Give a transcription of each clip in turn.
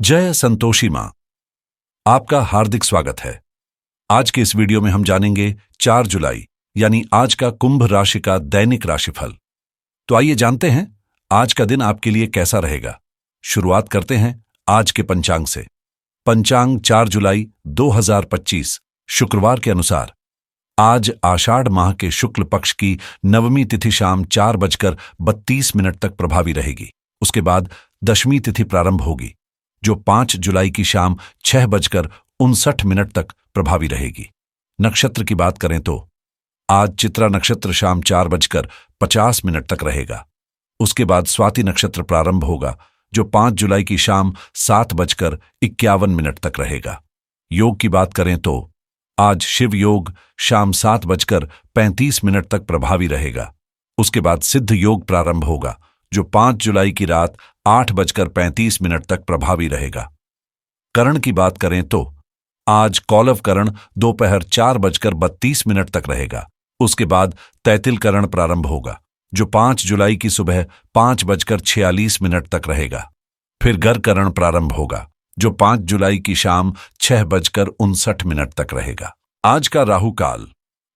जय संतोषी मां। आपका हार्दिक स्वागत है। आज के इस वीडियो में हम जानेंगे 4 जुलाई यानी आज का कुंभ राशि का दैनिक राशिफल। तो आइए जानते हैं आज का दिन आपके लिए कैसा रहेगा। शुरुआत करते हैं आज के पंचांग से। पंचांग 4 जुलाई 2025 शुक्रवार के अनुसार आज आषाढ़ माह के शुक्ल पक्ष की नवमी तिथि शाम 4:32 तक प्रभावी रहेगी। उसके बाद दशमी तिथि प्रारंभ होगी जो 5 जुलाई की शाम 6:59 तक प्रभावी रहेगी। नक्षत्र की बात करें तो आज चित्रा नक्षत्र शाम 4:50 तक रहेगा। उसके बाद स्वाति नक्षत्र प्रारंभ होगा जो 5 जुलाई की शाम 7:51 तक रहेगा। योग की बात करें तो आज शिव योग शाम 7:35 तक प्रभावी रहेगा। उसके बाद सिद्ध योग प्रारंभ होगा जो 5 जुलाई की रात 8:35 तक प्रभावी रहेगा। करण की बात करें तो आज कौलव करण दोपहर 4:32 तक रहेगा। उसके बाद तैतिल करण प्रारंभ होगा जो 5 जुलाई की सुबह 5:46 तक रहेगा। फिर गर करण प्रारंभ होगा जो 5 जुलाई की शाम 6:59 तक रहेगा। आज का राहु काल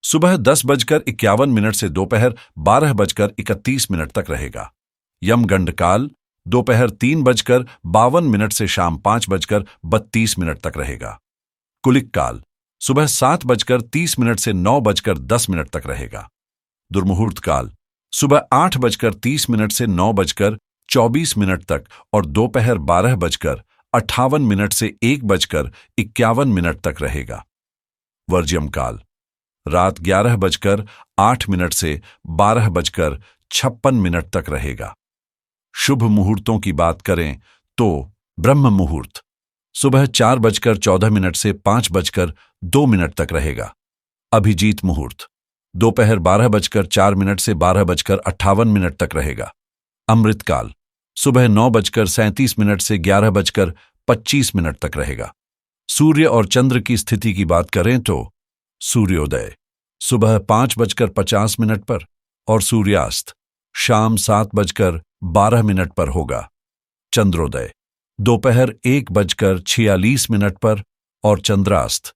सुबह 10:51 से दोपहर 12:31 तक रहेगा। यमगंड काल दोपहर 3:52 से शाम 5:32 तक रहेगा। कुलिक काल सुबह 7:30 से 9:10 तक रहेगा। दुर्मुहूर्त काल सुबह 8:30 से 9:24 तक और दोपहर 12:58 से 1:51 तक रहेगा। वर्ज्यम काल रात 11:08 से 12:56 तक रहेगा। शुभ मुहूर्तों की बात करें तो ब्रह्म मुहूर्त सुबह 4:14 से 5:02 तक रहेगा। अभिजीत मुहूर्त दोपहर 12:04 से 12:58 तक रहेगा। अमृत काल सुबह 9:37 से 11:25 तक रहेगा। सूर्य और चंद्र की स्थिति की बात करें तो सूर्योदय सुबह 5:50 पर और सूर्यास्त शाम 7:12 पर होगा। चंद्रोदय दोपहर 1:46 पर और चंद्रास्त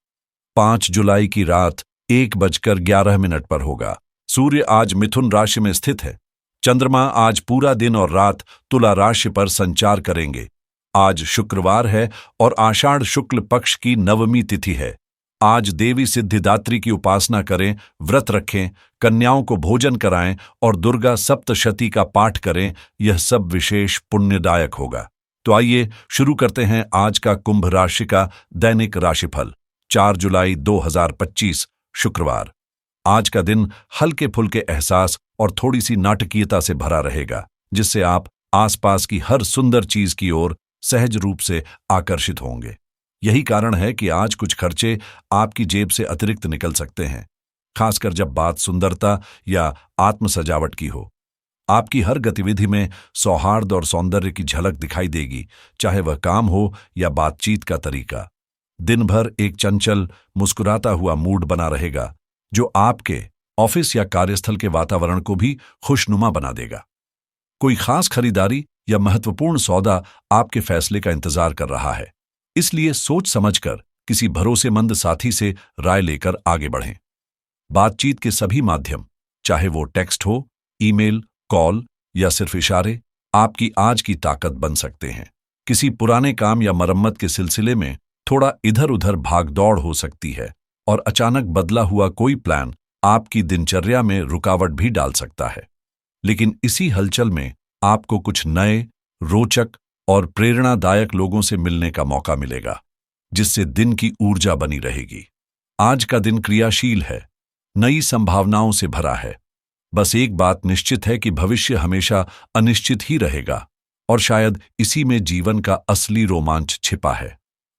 5 जुलाई की रात 1:11 पर होगा। सूर्य आज मिथुन राशि में स्थित है। चंद्रमा आज पूरा दिन और रात तुला राशि पर संचार करेंगे। आज शुक्रवार है और आषाढ़ शुक्ल पक्ष की नवमी तिथि है। आज देवी सिद्धिदात्री की उपासना करें, व्रत रखें, कन्याओं को भोजन कराएं और दुर्गा सप्तशती का पाठ करें। यह सब विशेष पुण्यदायक होगा। तो आइए शुरू करते हैं आज का कुंभ राशि का दैनिक राशिफल। 4 जुलाई 2025 शुक्रवार। आज का दिन हल्के फुल्के एहसास और थोड़ी सी नाटकीयता से भरा रहेगा, जिससे आप आसपास की हर सुंदर चीज की ओर सहज रूप से आकर्षित होंगे। यही कारण है कि आज कुछ खर्चे आपकी जेब से अतिरिक्त निकल सकते हैं, खासकर जब बात सुंदरता या आत्म सजावट की हो। आपकी हर गतिविधि में सौहार्द और सौंदर्य की झलक दिखाई देगी, चाहे वह काम हो या बातचीत का तरीका। दिन भर एक चंचल मुस्कुराता हुआ मूड बना रहेगा जो आपके ऑफिस या कार्यस्थल के वातावरण को भी खुशनुमा बना देगा। कोई खास खरीदारी या महत्वपूर्ण सौदा आपके फैसले का इंतजार कर रहा है, इसलिए सोच समझकर किसी भरोसेमंद साथी से राय लेकर आगे बढ़ें। बातचीत के सभी माध्यम, चाहे वो टेक्स्ट हो, ईमेल, कॉल या सिर्फ इशारे, आपकी आज की ताकत बन सकते हैं। किसी पुराने काम या मरम्मत के सिलसिले में थोड़ा इधर उधर भागदौड़ हो सकती है और अचानक बदला हुआ कोई प्लान आपकी दिनचर्या में रुकावट भी डाल सकता है। लेकिन इसी हलचल में आपको कुछ नए, रोचक और प्रेरणादायक लोगों से मिलने का मौका मिलेगा, जिससे दिन की ऊर्जा बनी रहेगी। आज का दिन क्रियाशील है, नई संभावनाओं से भरा है। बस एक बात निश्चित है कि भविष्य हमेशा अनिश्चित ही रहेगा और शायद इसी में जीवन का असली रोमांच छिपा है।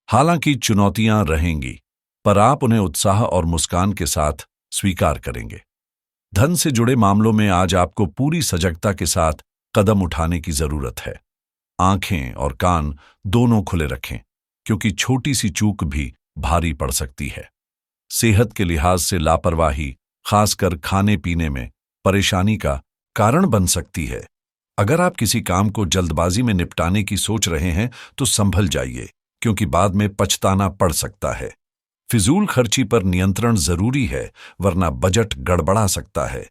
हालांकि चुनौतियां रहेंगी, पर आप उन्हें उत्साह और मुस्कान के साथ स्वीकार करेंगे। धन से जुड़े मामलों में आज आपको पूरी सजगता के साथ कदम उठाने की जरूरत है। आंखें और कान दोनों खुले रखें, क्योंकि छोटी सी चूक भी भारी पड़ सकती है। सेहत के लिहाज से लापरवाही, खासकर खाने पीने में, परेशानी का कारण बन सकती है। अगर आप किसी काम को जल्दबाजी में निपटाने की सोच रहे हैं तो संभल जाइए, क्योंकि बाद में पछताना पड़ सकता है। फिजूल खर्ची पर नियंत्रण जरूरी है, वरना बजट गड़बड़ा सकता है।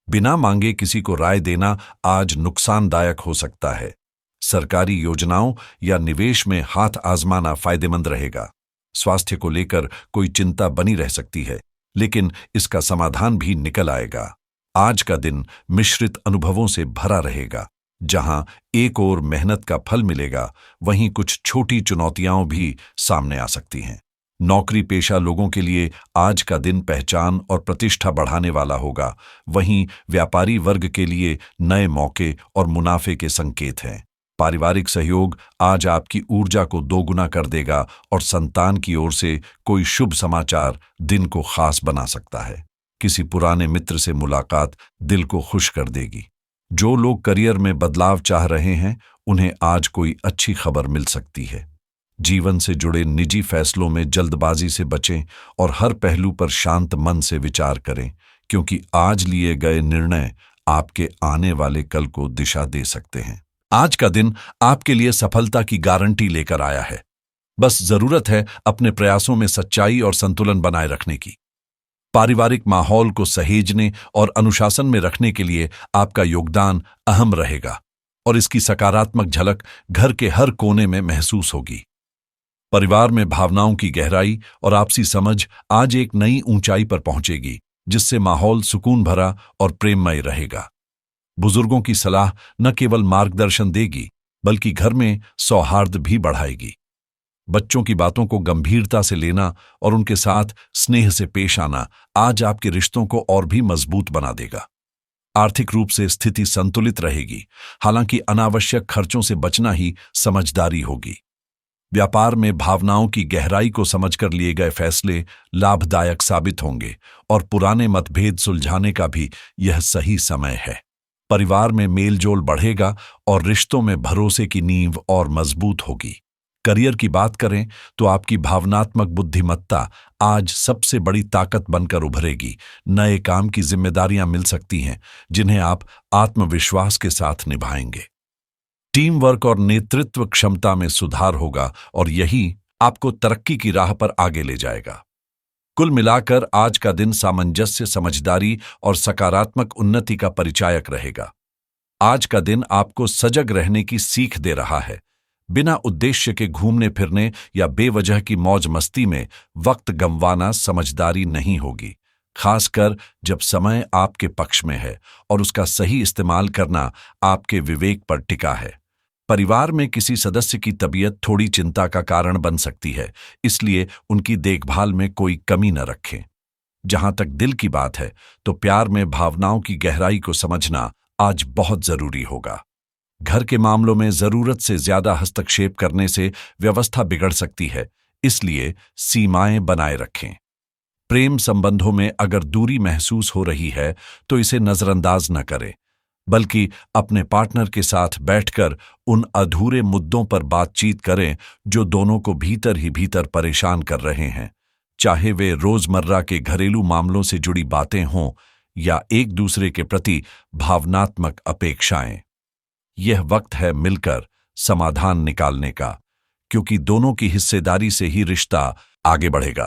बिना मांगे किसी को राय देना आज नुकसानदायक हो सकता है। सरकारी योजनाओं या निवेश में हाथ आजमाना फायदेमंद रहेगा। स्वास्थ्य को लेकर कोई चिंता बनी रह सकती है, लेकिन इसका समाधान भी निकल आएगा। आज का दिन मिश्रित अनुभवों से भरा रहेगा। जहां एक ओर मेहनत का फल मिलेगा, वहीं कुछ छोटी चुनौतियां भी सामने आ सकती हैं। नौकरी पेशा लोगों के लिए आज का दिन पहचान और प्रतिष्ठा बढ़ाने वाला होगा। वहीं व्यापारी वर्ग के लिए नए मौके और मुनाफे के संकेत हैं। पारिवारिक सहयोग आज आपकी ऊर्जा को दोगुना कर देगा और संतान की ओर से कोई शुभ समाचार दिन को खास बना सकता है। किसी पुराने मित्र से मुलाकात दिल को खुश कर देगी। जो लोग करियर में बदलाव चाह रहे हैं, उन्हें आज कोई अच्छी खबर मिल सकती है। जीवन से जुड़े निजी फैसलों में जल्दबाजी से बचें और हर पहलू पर शांत मन से विचार करें, क्योंकि आज लिए गए निर्णय आपके आने वाले कल को दिशा दे सकते हैं। आज का दिन आपके लिए सफलता की गारंटी लेकर आया है। बस जरूरत है अपने प्रयासों में सच्चाई और संतुलन बनाए रखने की। पारिवारिक माहौल को सहेजने और अनुशासन में रखने के लिए आपका योगदान अहम रहेगा और इसकी सकारात्मक झलक घर के हर कोने में महसूस होगी। परिवार में भावनाओं की गहराई और आपसी समझ आज एक नई ऊंचाई पर पहुंचेगी, जिससे माहौल सुकून भरा और प्रेममय रहेगा। बुजुर्गों की सलाह न केवल मार्गदर्शन देगी, बल्कि घर में सौहार्द भी बढ़ाएगी। बच्चों की बातों को गंभीरता से लेना और उनके साथ स्नेह से पेश आना आज आपके रिश्तों को और भी मजबूत बना देगा। आर्थिक रूप से स्थिति संतुलित रहेगी, हालांकि अनावश्यक खर्चों से बचना ही समझदारी होगी। व्यापार में भावनाओं की गहराई को समझकर लिए गए फैसले लाभदायक साबित होंगे और पुराने मतभेद सुलझाने का भी यह सही समय है। परिवार में मेलजोल बढ़ेगा और रिश्तों में भरोसे की नींव और मजबूत होगी। करियर की बात करें तो आपकी भावनात्मक बुद्धिमत्ता आज सबसे बड़ी ताकत बनकर उभरेगी। नए काम की जिम्मेदारियां मिल सकती हैं, जिन्हें आप आत्मविश्वास के साथ निभाएंगे। टीम वर्क और नेतृत्व क्षमता में सुधार होगा और यही आपको तरक्की की राह पर आगे ले जाएगा। कुल मिलाकर आज का दिन सामंजस्य, समझदारी और सकारात्मक उन्नति का परिचायक रहेगा। आज का दिन आपको सजग रहने की सीख दे रहा है। बिना उद्देश्य के घूमने फिरने या बेवजह की मौज मस्ती में वक्त गंवाना समझदारी नहीं होगी, खासकर जब समय आपके पक्ष में है और उसका सही इस्तेमाल करना आपके विवेक पर टिका है। परिवार में किसी सदस्य की तबीयत थोड़ी चिंता का कारण बन सकती है, इसलिए उनकी देखभाल में कोई कमी न रखें। जहां तक दिल की बात है, तो प्यार में भावनाओं की गहराई को समझना आज बहुत जरूरी होगा। घर के मामलों में जरूरत से ज्यादा हस्तक्षेप करने से व्यवस्था बिगड़ सकती है, इसलिए सीमाएं बनाए रखें। प्रेम संबंधों में अगर दूरी महसूस हो रही है तो इसे नजरअंदाज न करें, बल्कि अपने पार्टनर के साथ बैठकर उन अधूरे मुद्दों पर बातचीत करें जो दोनों को भीतर ही भीतर परेशान कर रहे हैं। चाहे वे रोजमर्रा के घरेलू मामलों से जुड़ी बातें हों या एक दूसरे के प्रति भावनात्मक अपेक्षाएं। यह वक्त है मिलकर समाधान निकालने का, क्योंकि दोनों की हिस्सेदारी से ही रिश्ता आगे बढ़ेगा।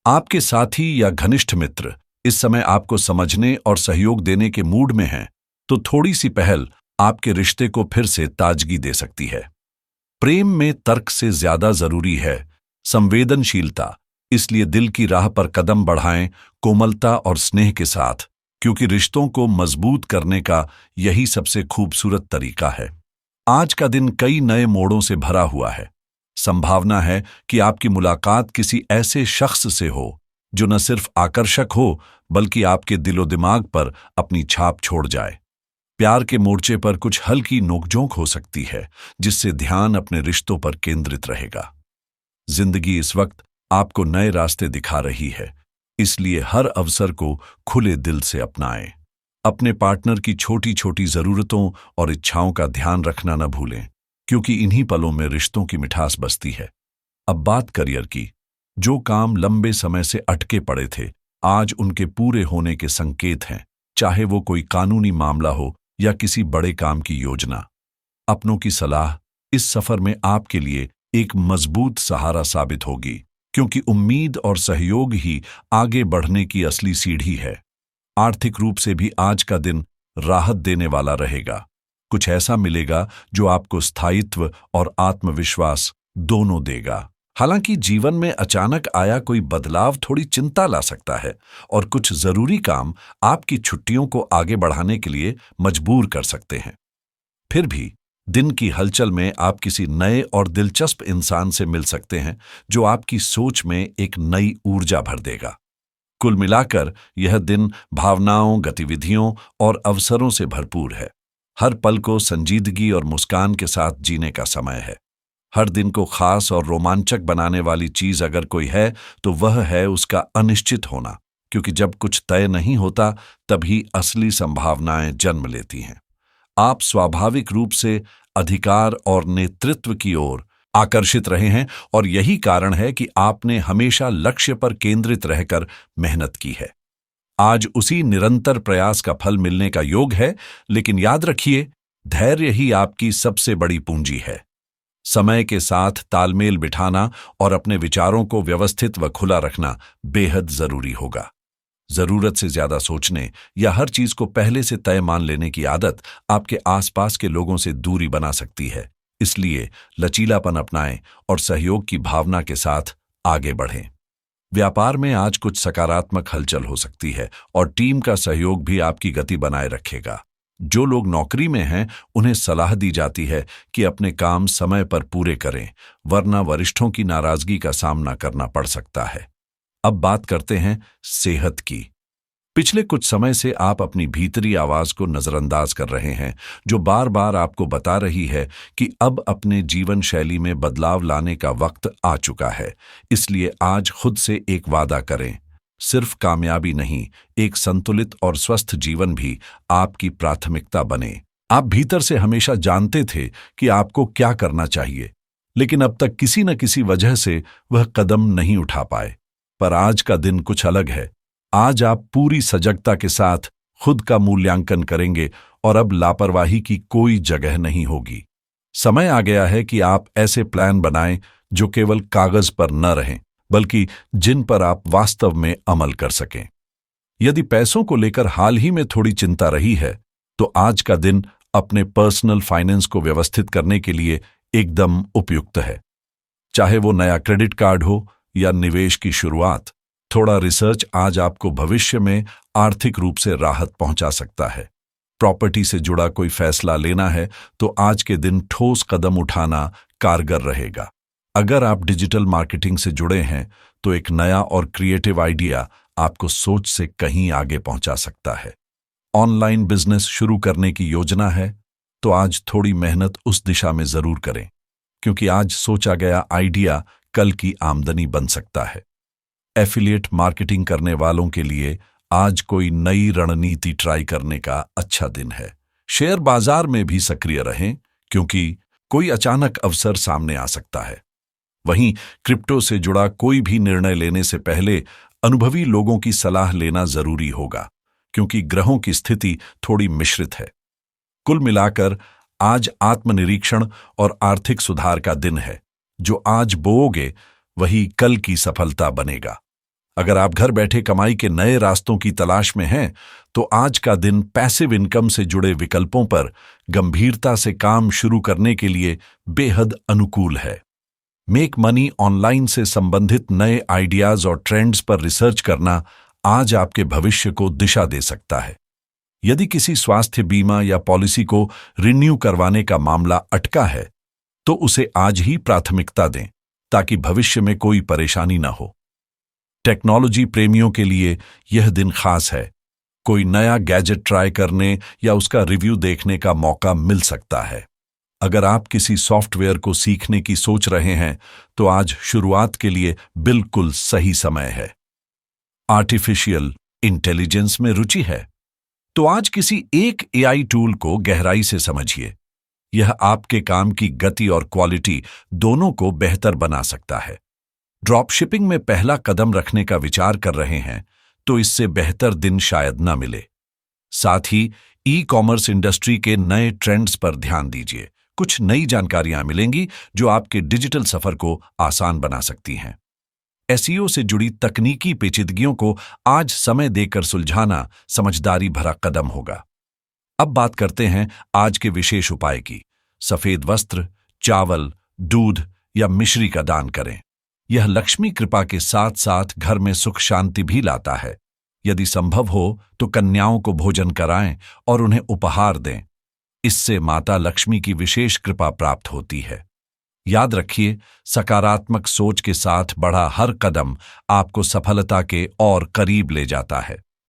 आपके साथी या घनिष्ठ मित्र इस समय आपको समझने और सहयोग देने के मूड में हैं, तो थोड़ी सी पहल आपके रिश्ते को फिर से ताजगी दे सकती है। प्रेम में तर्क से ज्यादा जरूरी है संवेदनशीलता, इसलिए दिल की राह पर कदम बढ़ाएं कोमलता और स्नेह के साथ, क्योंकि रिश्तों को मजबूत करने का यही सबसे खूबसूरत तरीका है। आज का दिन कई नए मोड़ों से भरा हुआ है। संभावना है कि आपकी मुलाकात किसी ऐसे शख्स से हो जो न सिर्फ आकर्षक हो, बल्कि आपके दिलो दिमाग पर अपनी छाप छोड़ जाए। प्यार के मोर्चे पर कुछ हल्की नोकझोंक हो सकती है, जिससे ध्यान अपने रिश्तों पर केंद्रित रहेगा। जिंदगी इस वक्त आपको नए रास्ते दिखा रही है, इसलिए हर अवसर को खुले दिल से अपनाएं। अपने पार्टनर की छोटी छोटी जरूरतों और इच्छाओं का ध्यान रखना न भूलें, क्योंकि इन्हीं पलों में रिश्तों की मिठास बसती है। अब बात करियर की। जो काम लंबे समय से अटके पड़े थे, आज उनके पूरे होने के संकेत हैं। चाहे वो कोई कानूनी मामला हो या किसी बड़े काम की योजना। अपनों की सलाह इस सफर में आपके लिए एक मजबूत सहारा साबित होगी, क्योंकि उम्मीद और सहयोग ही आगे बढ़ने की असली सीढ़ी है। आर्थिक रूप से भी आज का दिन राहत देने वाला रहेगा। कुछ ऐसा मिलेगा जो आपको स्थायित्व और आत्मविश्वास दोनों देगा। हालांकि जीवन में अचानक आया कोई बदलाव थोड़ी चिंता ला सकता है और कुछ जरूरी काम आपकी छुट्टियों को आगे बढ़ाने के लिए मजबूर कर सकते हैं। फिर भी दिन की हलचल में आप किसी नए और दिलचस्प इंसान से मिल सकते हैं जो आपकी सोच में एक नई ऊर्जा भर देगा। कुल मिलाकर यह दिन भावनाओं, गतिविधियों और अवसरों से भरपूर है। हर पल को संजीदगी और मुस्कान के साथ जीने का समय है। हर दिन को खास और रोमांचक बनाने वाली चीज अगर कोई है तो वह है उसका अनिश्चित होना, क्योंकि जब कुछ तय नहीं होता तभी असली संभावनाएं जन्म लेती हैं। आप स्वाभाविक रूप से अधिकार और नेतृत्व की ओर आकर्षित रहे हैं और यही कारण है कि आपने हमेशा लक्ष्य पर केंद्रित रहकर मेहनत की है। आज उसी निरंतर प्रयास का फल मिलने का योग है, लेकिन याद रखिए, धैर्य ही आपकी सबसे बड़ी पूंजी है। समय के साथ तालमेल बिठाना और अपने विचारों को व्यवस्थित व खुला रखना बेहद जरूरी होगा। जरूरत से ज्यादा सोचने या हर चीज को पहले से तय मान लेने की आदत आपके आसपास के लोगों से दूरी बना सकती है। इसलिए लचीलापन अपनाएं और सहयोग की भावना के साथ आगे बढ़ें। व्यापार में आज कुछ सकारात्मक हलचल हो सकती है और टीम का सहयोग भी आपकी गति बनाए रखेगा। जो लोग नौकरी में हैं, उन्हें सलाह दी जाती है कि अपने काम समय पर पूरे करें, वरना वरिष्ठों की नाराजगी का सामना करना पड़ सकता है। अब बात करते हैं सेहत की। पिछले कुछ समय से आप अपनी भीतरी आवाज को नजरअंदाज कर रहे हैं, जो बार बार आपको बता रही है कि अब अपने जीवन शैली में बदलाव लाने का वक्त आ चुका है। इसलिए आज खुद से एक वादा करें, सिर्फ कामयाबी नहीं, एक संतुलित और स्वस्थ जीवन भी आपकी प्राथमिकता बने। आप भीतर से हमेशा जानते थे कि आपको क्या करना चाहिए, लेकिन अब तक किसी न किसी वजह से वह कदम नहीं उठा पाए। पर आज का दिन कुछ अलग है। आज आप पूरी सजगता के साथ खुद का मूल्यांकन करेंगे और अब लापरवाही की कोई जगह नहीं होगी। समय आ गया है कि आप ऐसे प्लान बनाएं जो केवल कागज पर न रहें, बल्कि जिन पर आप वास्तव में अमल कर सकें। यदि पैसों को लेकर हाल ही में थोड़ी चिंता रही है, तो आज का दिन अपने पर्सनल फाइनेंस को व्यवस्थित करने के लिए एकदम उपयुक्त है। चाहे वो नया क्रेडिट कार्ड हो या निवेश की शुरुआत, थोड़ा रिसर्च आज आपको भविष्य में आर्थिक रूप से राहत पहुंचा सकता है। प्रॉपर्टी से जुड़ा कोई फैसला लेना है तो आज के दिन ठोस कदम उठाना कारगर रहेगा। अगर आप डिजिटल मार्केटिंग से जुड़े हैं तो एक नया और क्रिएटिव आइडिया आपको सोच से कहीं आगे पहुंचा सकता है। ऑनलाइन बिजनेस शुरू करने की योजना है तो आज थोड़ी मेहनत उस दिशा में जरूर करें, क्योंकि आज सोचा गया आइडिया कल की आमदनी बन सकता है। एफिलिएट मार्केटिंग करने वालों के लिए आज कोई नई रणनीति ट्राई करने का अच्छा दिन है। शेयर बाजार में भी सक्रिय रहें, क्योंकि कोई अचानक अवसर सामने आ सकता है। वहीं क्रिप्टो से जुड़ा कोई भी निर्णय लेने से पहले अनुभवी लोगों की सलाह लेना जरूरी होगा, क्योंकि ग्रहों की स्थिति थोड़ी मिश्रित है। कुल मिलाकर आज आत्मनिरीक्षण और आर्थिक सुधार का दिन है। जो आज बोओगे वही कल की सफलता बनेगा। अगर आप घर बैठे कमाई के नए रास्तों की तलाश में हैं, तो आज का दिन पैसिव इनकम से जुड़े विकल्पों पर गंभीरता से काम शुरू करने के लिए बेहद अनुकूल है। मेक मनी ऑनलाइन से संबंधित नए आइडियाज और ट्रेंड्स पर रिसर्च करना आज आपके भविष्य को दिशा दे सकता है। यदि किसी स्वास्थ्य बीमा या पॉलिसी को रिन्यू करवाने का मामला अटका है, तो उसे आज ही प्राथमिकता दें, ताकि भविष्य में कोई परेशानी न हो। टेक्नोलॉजी प्रेमियों के लिए यह दिन खास है। कोई नया गैजेट ट्राई करने या उसका रिव्यू देखने का मौका मिल सकता है। अगर आप किसी सॉफ्टवेयर को सीखने की सोच रहे हैं, तो आज शुरुआत के लिए बिल्कुल सही समय है। आर्टिफिशियल इंटेलिजेंस में रुचि है, तो आज किसी एक एआई टूल को गहराई से समझिए। यह आपके काम की गति और क्वालिटी दोनों को बेहतर बना सकता है। ड्रॉप शिपिंग में पहला कदम रखने का विचार कर रहे हैं, तो इससे बेहतर दिन शायद न मिले। साथ ही ई कॉमर्स इंडस्ट्री के नए ट्रेंड्स पर ध्यान दीजिए। कुछ नई जानकारियां मिलेंगी जो आपके डिजिटल सफर को आसान बना सकती हैं। एसईओ से जुड़ी तकनीकी पेचीदगियों को आज समय देकर सुलझाना समझदारी भरा कदम होगा। अब बात करते हैं आज के विशेष उपाय की। सफेद वस्त्र, चावल, दूध या मिश्री का दान करें। यह लक्ष्मी कृपा के साथ साथ घर में सुख शांति भी लाता है। यदि संभव हो तो कन्याओं को भोजन कराएं और उन्हें उपहार दें। इससे माता लक्ष्मी की विशेष कृपा प्राप्त होती है। याद रखिए, सकारात्मक सोच के साथ बढ़ा हर कदम आपको सफलता के और करीब ले जाता है।